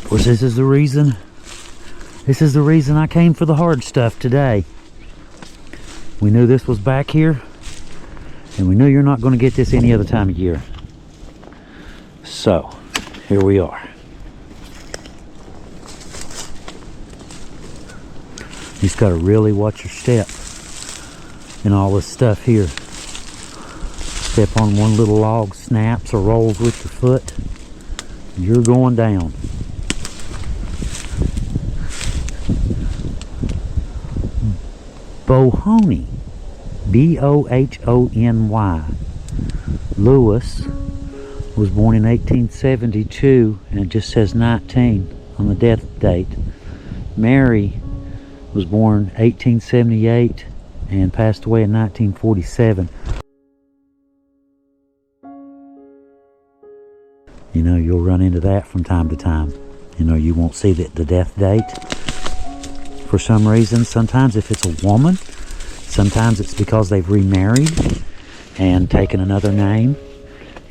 Of course, this is the reason I came for the hard stuff today. We knew this was back here, and we knew you're not going to get this any other time of year. So, here we are. You just got to really watch your step in all this stuff here. Step on one little log, snaps or rolls with your foot, you're going down. Bohony, B-O-H-O-N-Y. Lewis was born in 1872, and it just says 19 on the death date. Mary was born 1878 and passed away in 1947. You know, you'll run into that from time to time. You know, you won't see the death date for some reason. Sometimes if it's a woman, sometimes it's because they've remarried and taken another name,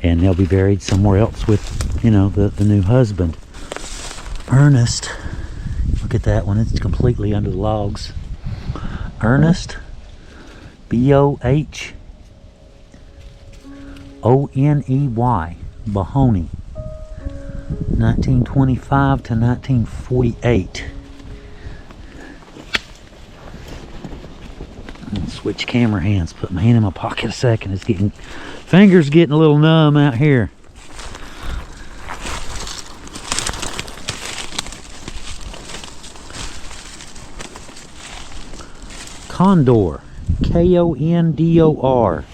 and they'll be buried somewhere else with, you know, the new husband. Ernest, look at that one, it's completely under the logs. Ernest, B-O-H-O-N-E-Y, Bohony, 1925 to 1948. Switch camera hands, put my hand in my pocket a second. It's getting, fingers getting a little numb out here. Condor, K-O-N-D-O-R.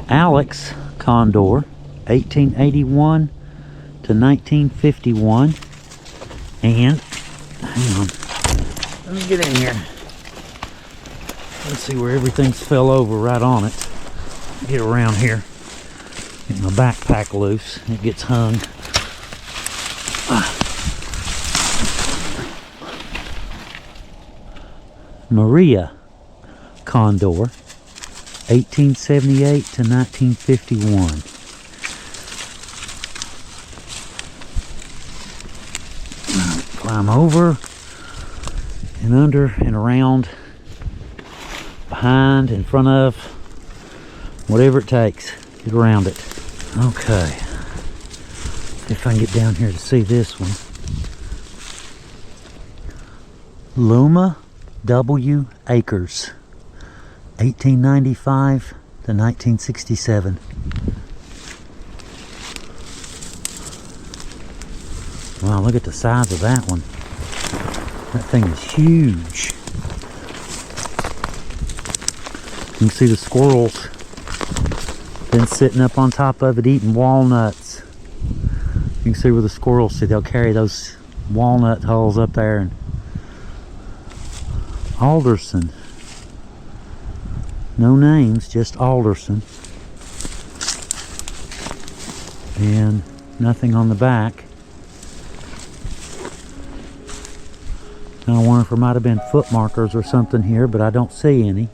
Alex Condor, 1881 to 1951. And, hang on, let me get in here. Let's see where everything's fell over right on it. Get around here. Get my backpack loose. It gets hung. Maria Condor, 1878 to 1951. Climb over and under and around, behind, in front of, whatever it takes. Get around it. Okay. If I can get down here to see this one. Luma W. Akers, 1895 to 1967. Wow, look at the size of that one. That thing is huge. You can see the squirrels been sitting up on top of it eating walnuts. You can see where the squirrels sit. They'll carry those walnut hulls up there. And Alderson. No names, just Alderson. And nothing on the back. I wonder if there might have been foot markers or something here, but I don't see any.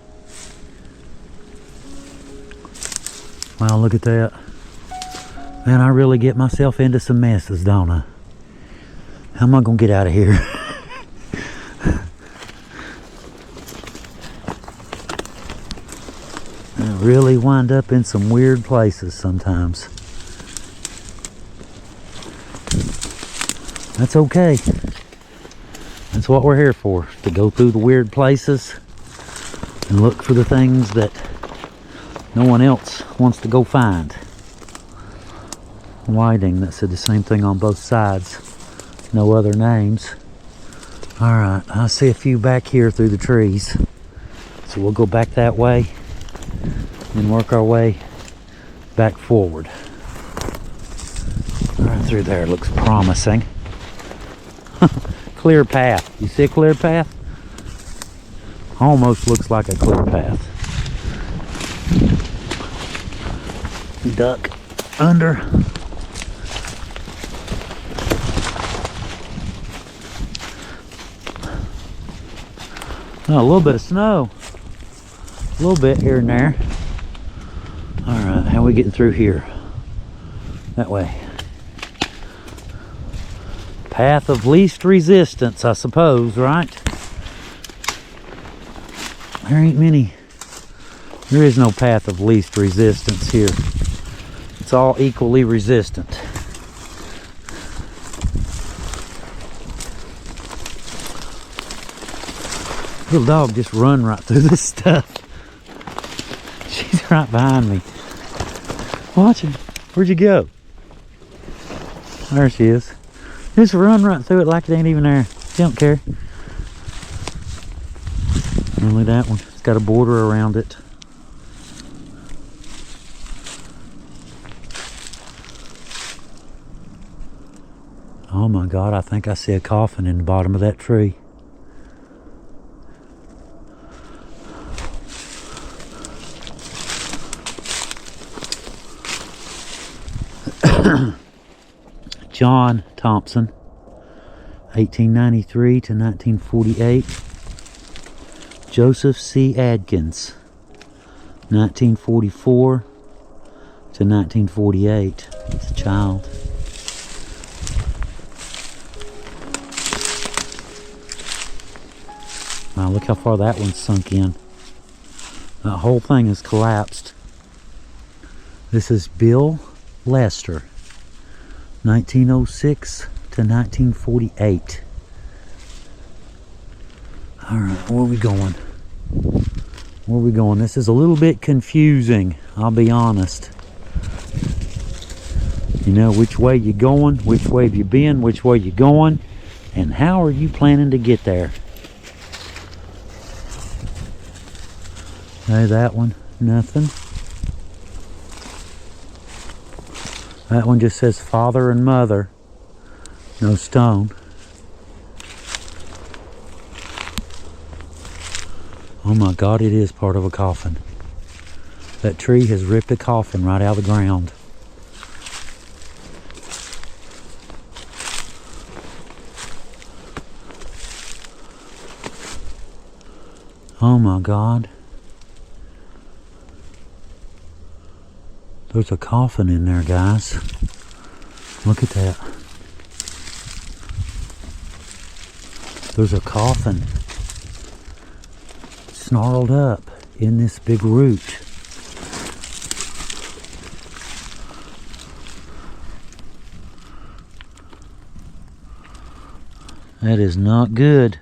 Wow, look at that. Man, I really get myself into some messes, don't I? How am I going to get out of here? I really wind up in some weird places sometimes. That's okay. That's what we're here for, to go through the weird places and look for the things that no one else wants to go find. Whiting, that said the same thing on both sides. No other names. Alright, I see a few back here through the trees. So we'll go back that way and work our way back forward. Right through there looks promising. Clear path. You see a clear path? Almost looks like a clear path. Duck under. Oh, a little bit of snow. A little bit here and there. Alright, how are we getting through here? That way. Path of least resistance, I suppose, right? There ain't many. There is no path of least resistance here. It's all equally resistant. Little dog just run right through this stuff. She's right behind me. Watch her. Where'd you go? There she is. Just run right through it like it ain't even there. She don't care. Only that one. It's got a border around it. Oh my God, I think I see a coffin in the bottom of that tree. John Thompson, 1893 to 1948. Joseph C. Adkins, 1944 to 1948. It's a child. Wow, look how far that one's sunk in. That whole thing has collapsed. This is Bill Lester, 1906 to 1948. Alright, where are we going? Where are we going? This is a little bit confusing, I'll be honest. You know, which way you going, which way have you been, which way you going, and how are you planning to get there? Hey, that one, nothing. That one just says father and mother. No stone. Oh my God, it is part of a coffin. That tree has ripped a coffin right out of the ground. Oh my God. There's a coffin in there, guys. Look at that. There's a coffin snarled up in this big root. That is not good.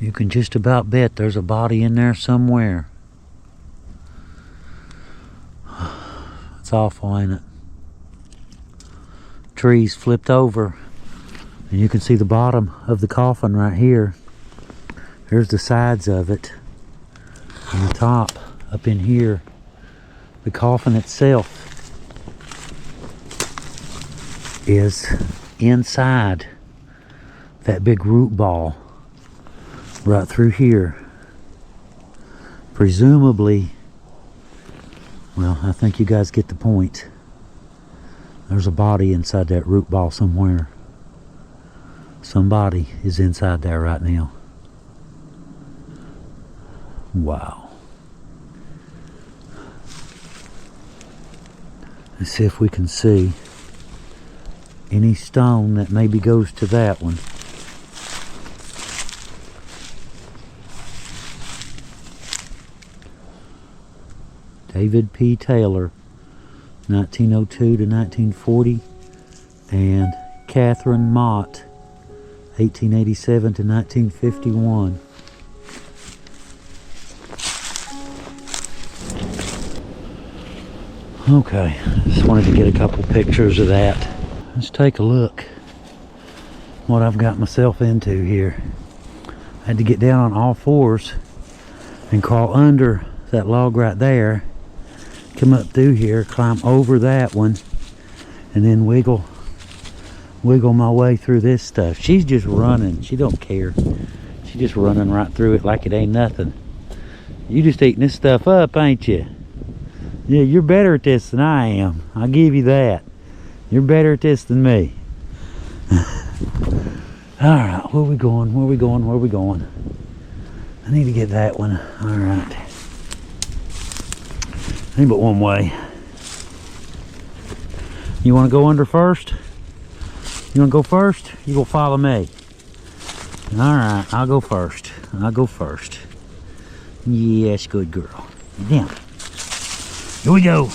You can just about bet there's a body in there somewhere. It's awful, ain't it? Trees flipped over. And you can see the bottom of the coffin right here. There's the sides of it. And the top up in here. The coffin itself is inside that big root ball. Right through here. Presumably, well, I think you guys get the point. There's a body inside that root ball somewhere. Somebody is inside there right now. Wow. Let's see if we can see any stone that maybe goes to that one. David P. Taylor, 1902 to 1940, and Catherine Mott, 1887 to 1951. Okay, just wanted to get a couple pictures of that. Let's take a look what I've got myself into here. I had to get down on all fours and crawl under that log right there, come up through here, climb over that one, and then wiggle my way through this stuff. She's just running. She don't care. She's just running right through it like it ain't nothing. You just eating this stuff up, ain't you? Yeah, you're better at this than I am. I'll give you that. You're better at this than me. Alright, where we going? Where we going? Where we going? I need to get that one. Alright. Ain't but one way. You want to go under first? You want to go first? You will follow me. Alright, I'll go first. I'll go first. Yes, good girl. Down. Here we go.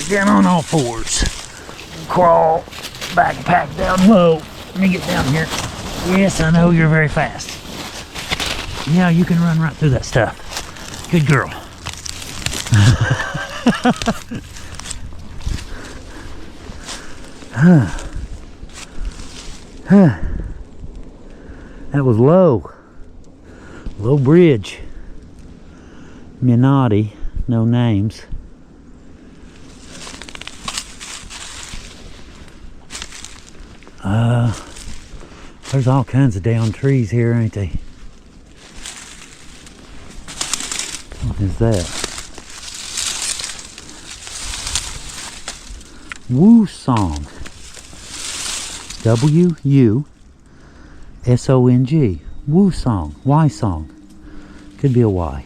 Down on all fours. Crawl. Backpack down low. Let me get down here. Yes, I know you're very fast. Yeah, you can run right through that stuff. Good girl. That was low. Low bridge. Minotti. No names. There's all kinds of down trees here, ain't they? What is that? Woo Song. W-U-S-O-N-G. Woo Song. Y Song. Could be a Y.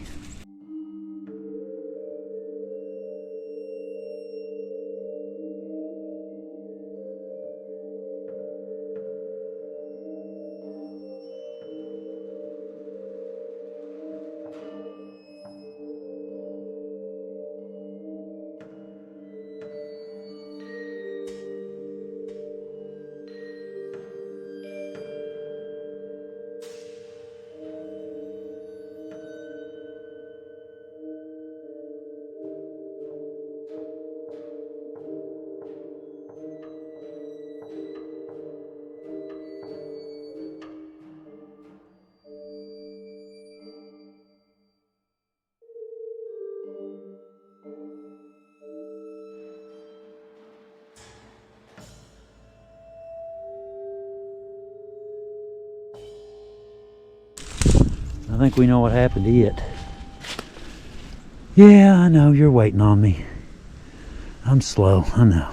I think we know what happened to it. Yeah, I know, you're waiting on me. I'm slow, I know.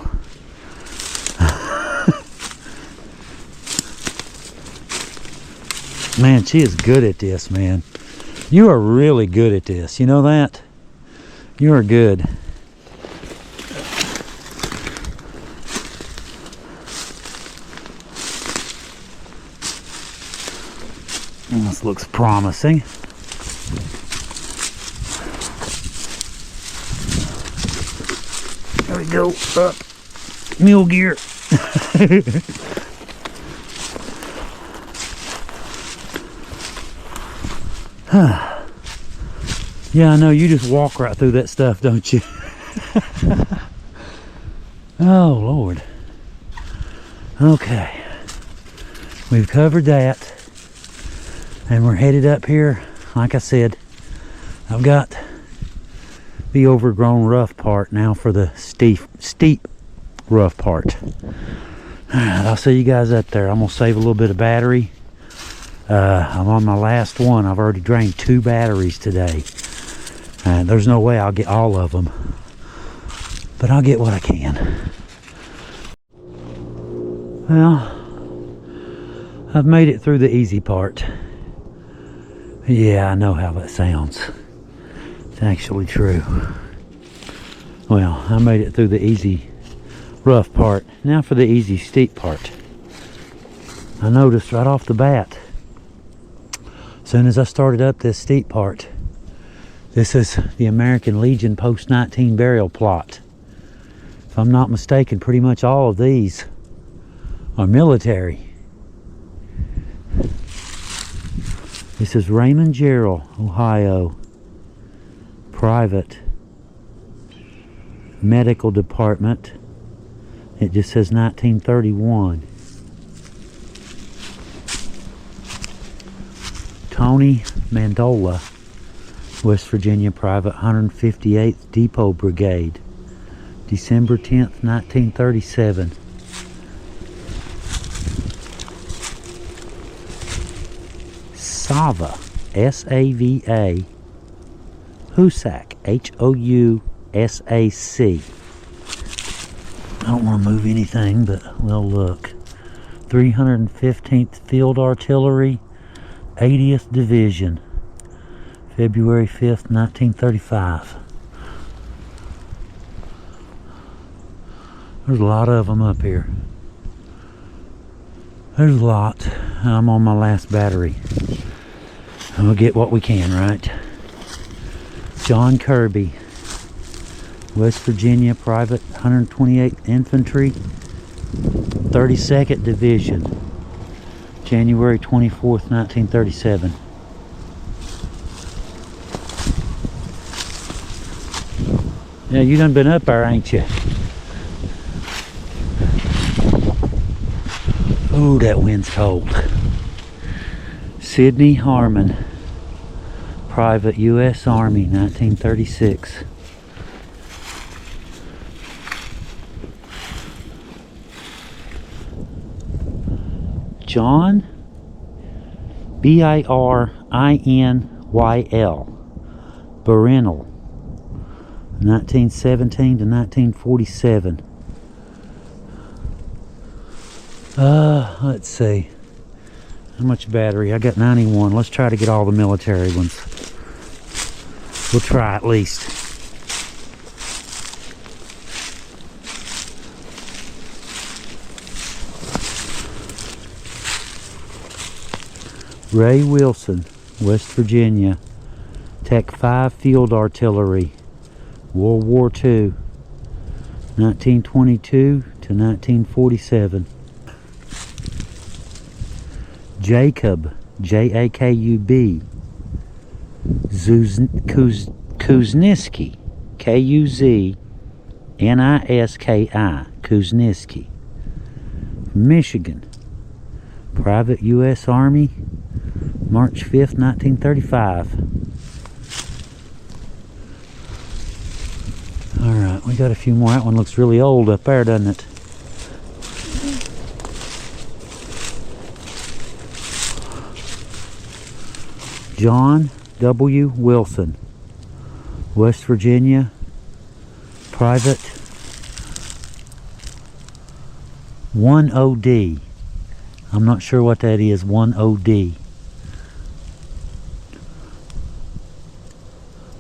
Man, she is good at this, man. You are really good at this. You know that? You are good. This looks promising. There we go. Up. Mule gear. Yeah, I know. You just walk right through that stuff, don't you? Oh, Lord. Okay. We've covered that. And we're headed up here. Like I said, I've got the overgrown rough part now for the steep rough part. Alright, I'll see you guys up there. I'm going to save a little bit of battery. I'm on my last one. I've already drained 2 batteries today. And there's no way I'll get all of them. But I'll get what I can. Well, I've made it through the easy part. Yeah, I know how that sounds. It's actually true. Well, I made it through the easy rough part. Now for the easy steep part. I noticed right off the bat, as soon as I started up this steep part, this is the American Legion post-19 burial plot. If I'm not mistaken, pretty much all of these are military. This is Raymond Gerald, Ohio. Private medical department. It just says 1931. Tony Mandola, West Virginia, Private 158th Depot Brigade. December 10th, 1937. Sava, S-A-V-A, Housac, H-O-U-S-A-C. I don't want to move anything, but we'll look. 315th Field Artillery, 80th Division, February 5th, 1935. There's a lot of them up here. There's a lot. I'm on my last battery. And we'll get what we can, right? John Kirby, West Virginia, Private 128th Infantry, 32nd Division, January 24th, 1937. Yeah, you done been up there, ain't you? Oh, that wind's cold. Sidney Harmon, Private U.S. Army, 1936. John, Birynyl, Berenel, 1917 to 1947. Let's see. How much battery? I got 91. Let's try to get all the military ones. We'll try at least. Ray Wilson, West Virginia, Tech 5 Field Artillery, World War II, 1922 to 1947. Jacob, Jakub, Kuzniski, Kuzniski, Kuzniski, Michigan, Private U.S. Army, March 5th, 1935. Alright, we got a few more. That one looks really old up there, doesn't it? John W. Wilson, West Virginia, Private 1OD. I'm not sure what that is, 1OD.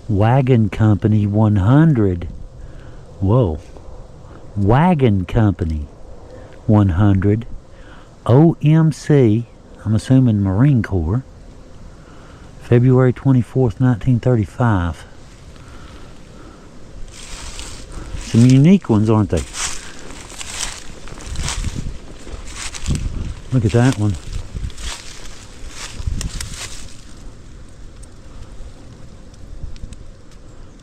Wagon Company 100. Whoa. Wagon Company 100. OMC, I'm assuming Marine Corps. February 24th, 1935. Some unique ones, aren't they? Look at that one.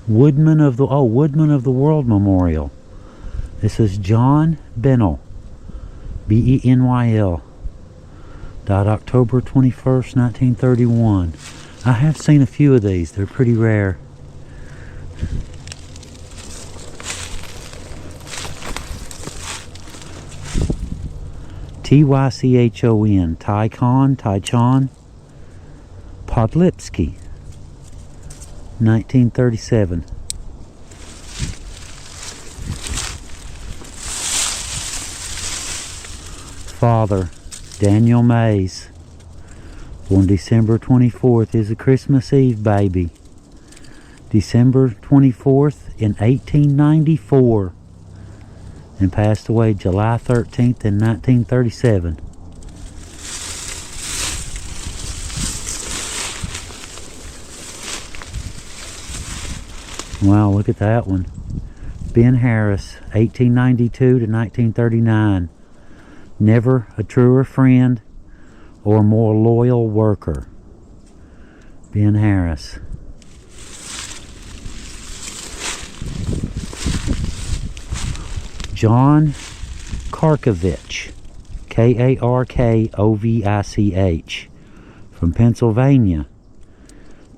Woodman of the World Memorial. This is John Benyl, Benyl. Died October 21st, 1931. I have seen a few of these. They're pretty rare. Tychon, Tychon Podlipsky, 1937. Father, Daniel Mays, born December 24th, is a Christmas Eve baby. December 24th in 1894. And passed away July 13th in 1937. Wow, look at that one. Ben Harris, 1892 to 1939. Never a truer friend or more loyal worker. Ben Harris. John Karkovich, Karkovich, from Pennsylvania.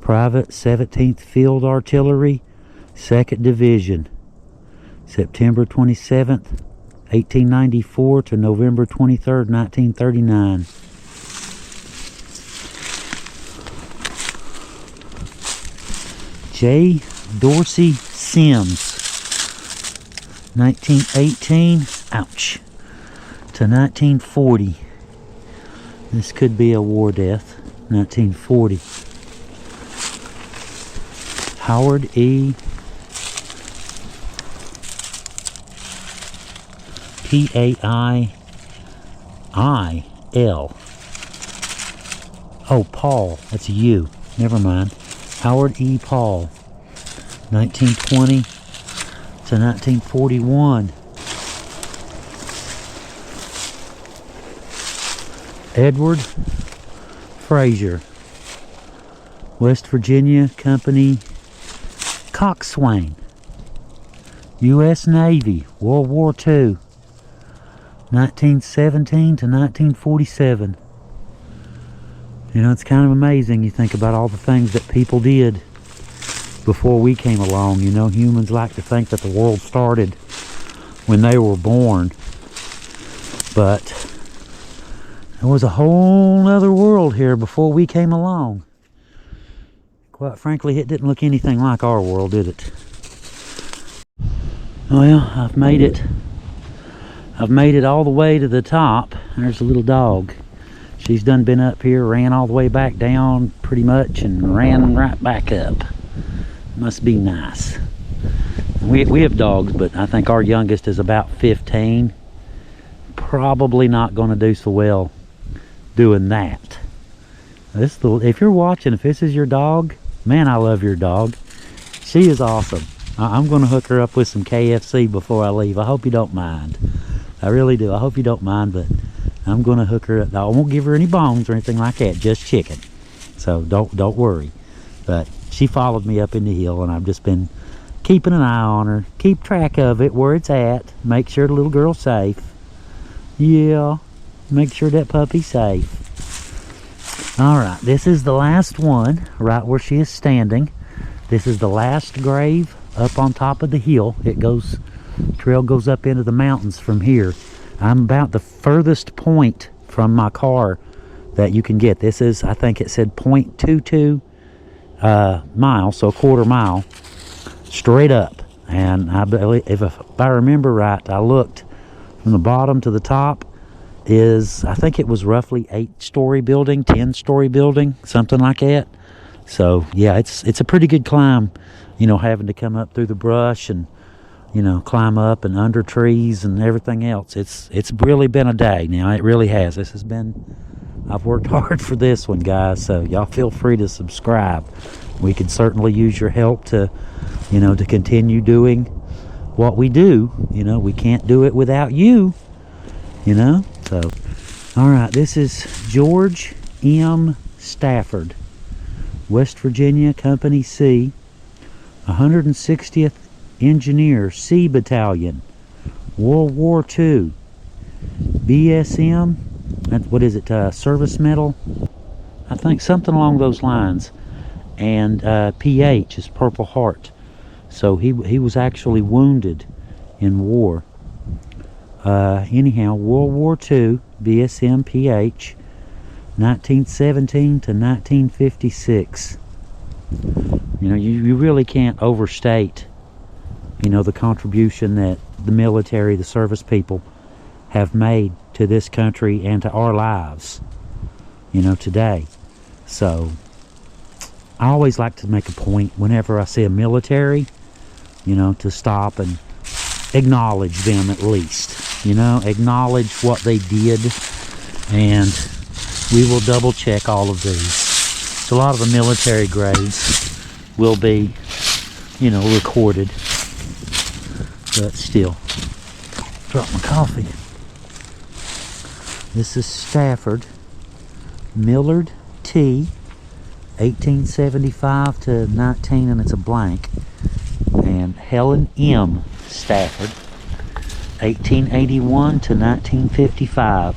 Private 17th Field Artillery, 2nd Division. September 27th, 1894 to November 23rd, 1939. J. Dorsey Sims, 1918, ouch, to 1940. This could be a war death. 1940. Howard E. P-A-I-I-L. Oh, Paul. That's a U. Never mind. Howard E. Paul. 1920 to 1941. Edward Fraser. West Virginia Company Coxswain. U.S. Navy. World War II. 1917 to 1947. You know, it's kind of amazing. You think about all the things that people did before we came along. You know, humans like to think that the world started when they were born. But there was a whole other world here before we came along. Quite frankly, it didn't look anything like our world, did it? Well, I've made it. I've made it all the way to the top. There's a little dog. She's done been up here, ran all the way back down pretty much, and ran right back up. Must be nice. We have dogs, but I think our youngest is about 15. Probably not going to do so well doing that. If you're watching, if this is your dog, man, I love your dog. She is awesome. I'm going to hook her up with some KFC before I leave. I hope you don't mind. I really do. I hope you don't mind, but I'm going to hook her up. I won't give her any bones or anything like that, just chicken. So don't worry. But she followed me up in the hill, and I've just been keeping an eye on her. Keep track of it, where it's at. Make sure the little girl's safe. Yeah, make sure that puppy's safe. Alright, this is the last one, right where she is standing. This is the last grave up on top of the hill. Trail goes up into the mountains from here. I'm about the furthest point from my car that you can get. This is, I think it said 0.22 miles, so a quarter mile, straight up. And I believe, if I remember right, I looked from the bottom to the top is, I think it was roughly 8-story building, 10-story building, something like that. So yeah, it's a pretty good climb, you know, having to come up through the brush and, you know, climb up and under trees and everything else. It's really been a day now. It really has. I've worked hard for this one, guys, so y'all feel free to subscribe. We could certainly use your help to, you know, to continue doing what we do. You know, we can't do it without you, you know. So, all right, this is George M. Stafford, West Virginia Company C, 160th Engineer C Battalion, World War II, BSM, what is it, service medal? I think something along those lines. And PH is Purple Heart. So he was actually wounded in war. Anyhow, World War II, BSM PH, 1917 to 1956. You know, you really can't overstate, you know, the contribution that the military, the service people have made to this country and to our lives, you know, today. So I always like to make a point whenever I see a military, you know, to stop and acknowledge them at least, you know, acknowledge what they did, and we will double check all of these. So a lot of the military graves will be, you know, recorded, but still. Drop my coffee. This is Stafford, Millard T, 1875 to 19, and it's a blank. And Helen M. Stafford, 1881 to 1955.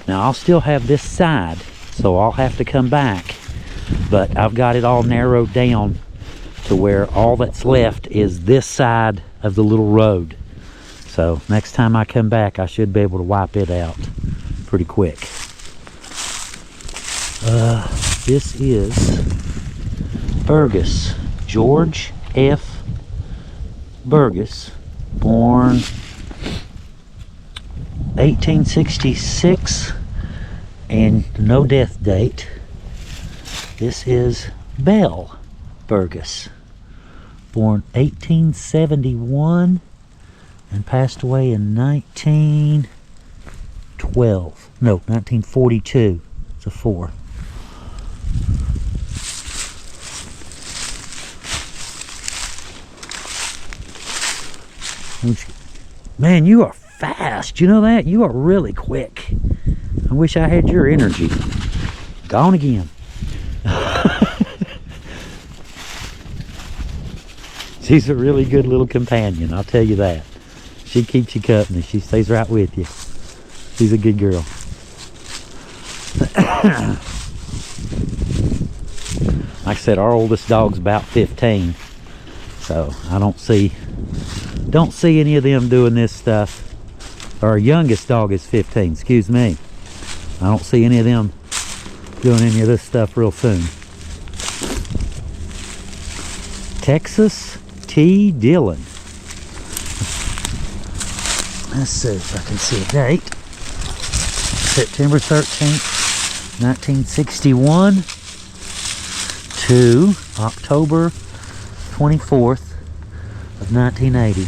Now I'll still have this side, so I'll have to come back, but I've got it all narrowed down to where all that's left is this side of the little road. So next time I come back, I should be able to wipe it out pretty quick. This is Burgess, George F. Burgess, born 1866 and no death date. This is Belle Burgess, born 1871 and passed away in 1912. No, 1942. It's a 4. Man, you are fast. You know that? You are really quick. I wish I had your energy. Gone again. She's a really good little companion, I'll tell you that. She keeps you company. She stays right with you. She's a good girl. Like I said, our oldest dog's about 15. So I don't see any of them doing this stuff. Our youngest dog is 15, excuse me. I don't see any of them doing any of this stuff real soon. Texas T. Dillon. Let's see if I can see a date. September 13th, 1961 to October 24th of 1980.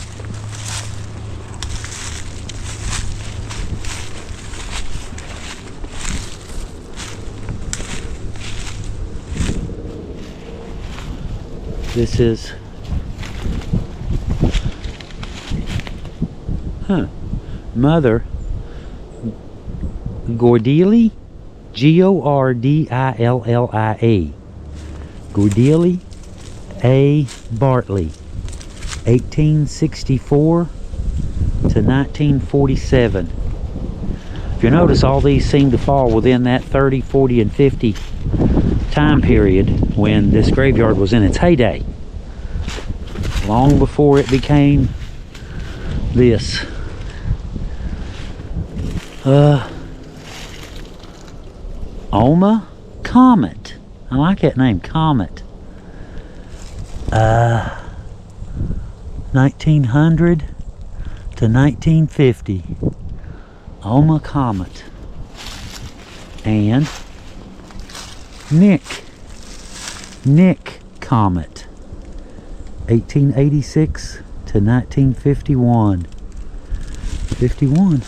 This is Mother Gordillie, Gordillie, Gordillie A. Bartley, 1864 to 1947. If you notice, all these seem to fall within that 30, 40, and 50 time period when this graveyard was in its heyday, long before it became this. Oma Comet. I like that name, Comet. 1900 to 1950. Oma Comet. And Nick Comet. 1886 to 1951. 51.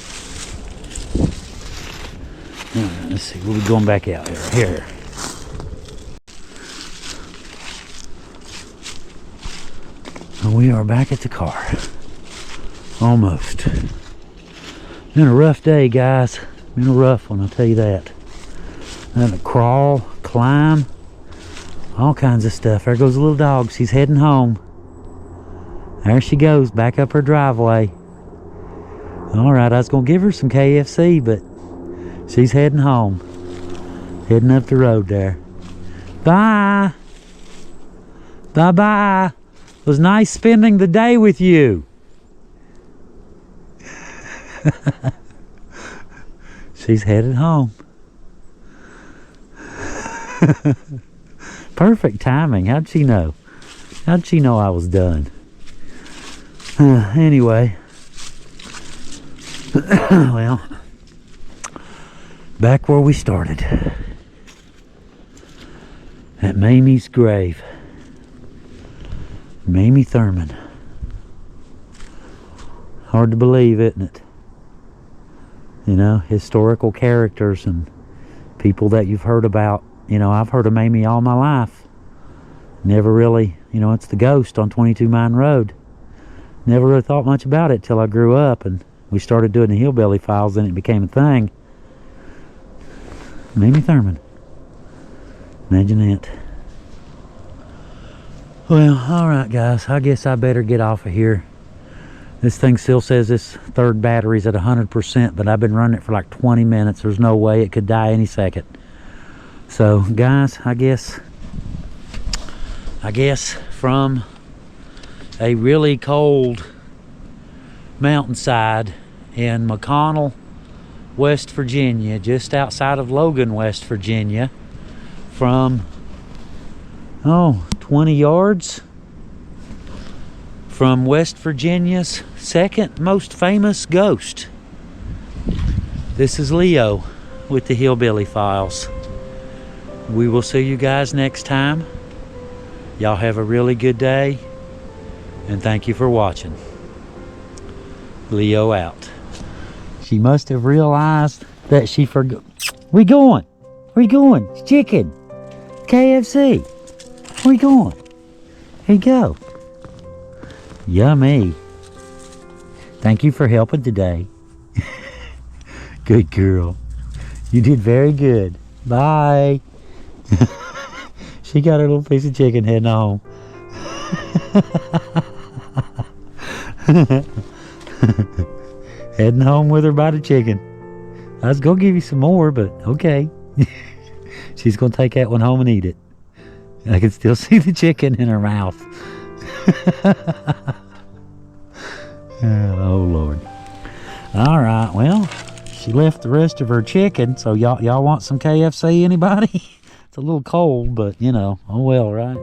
Let's see, we'll be going back out here. And we are back at the car. Almost. Been a rough day, guys. Been a rough one, I'll tell you that. Having to crawl, climb, all kinds of stuff. There goes the little dog. She's heading home. There she goes, back up her driveway. Alright, I was going to give her some KFC, but she's heading home. Heading up the road there. Bye. Bye-bye. It was nice spending the day with you. She's headed home. Perfect timing. How'd she know? How'd she know I was done? Anyway. Well, back where we started. At Mamie's grave. Mamie Thurman. Hard to believe, isn't it? You know, historical characters and people that you've heard about. You know, I've heard of Mamie all my life. Never really, you know, it's the ghost on 22 Mine Road. Never really thought much about it till I grew up and we started doing the Hillbilly Files and it became a thing. Mamie Thurman. Imagine that. Well, alright guys, I guess I better get off of here. This thing still says this third battery's at 100%, but I've been running it for like 20 minutes. There's no way it could die any second. So, guys, I guess from a really cold mountainside in McConnell, West Virginia, just outside of Logan, West Virginia, from 20 yards from West Virginia's second most famous ghost. This is Leo with the Hillbilly Files. We will see you guys next time. Y'all have a really good day. And thank you for watching. Leo out. She must have realized that she forgot. Where you going? Where you going? It's chicken. KFC. Where you going? Here you go. Yummy. Thank you for helping today. Good girl. You did very good. Bye. She got her little piece of chicken heading home. Heading home with her bite of chicken. I was going to give you some more, but okay. She's going to take that one home and eat it. I can still see the chicken in her mouth. Oh, Lord. All right, well, she left the rest of her chicken, so y'all want some KFC, anybody? It's a little cold, but, you know, oh well, right?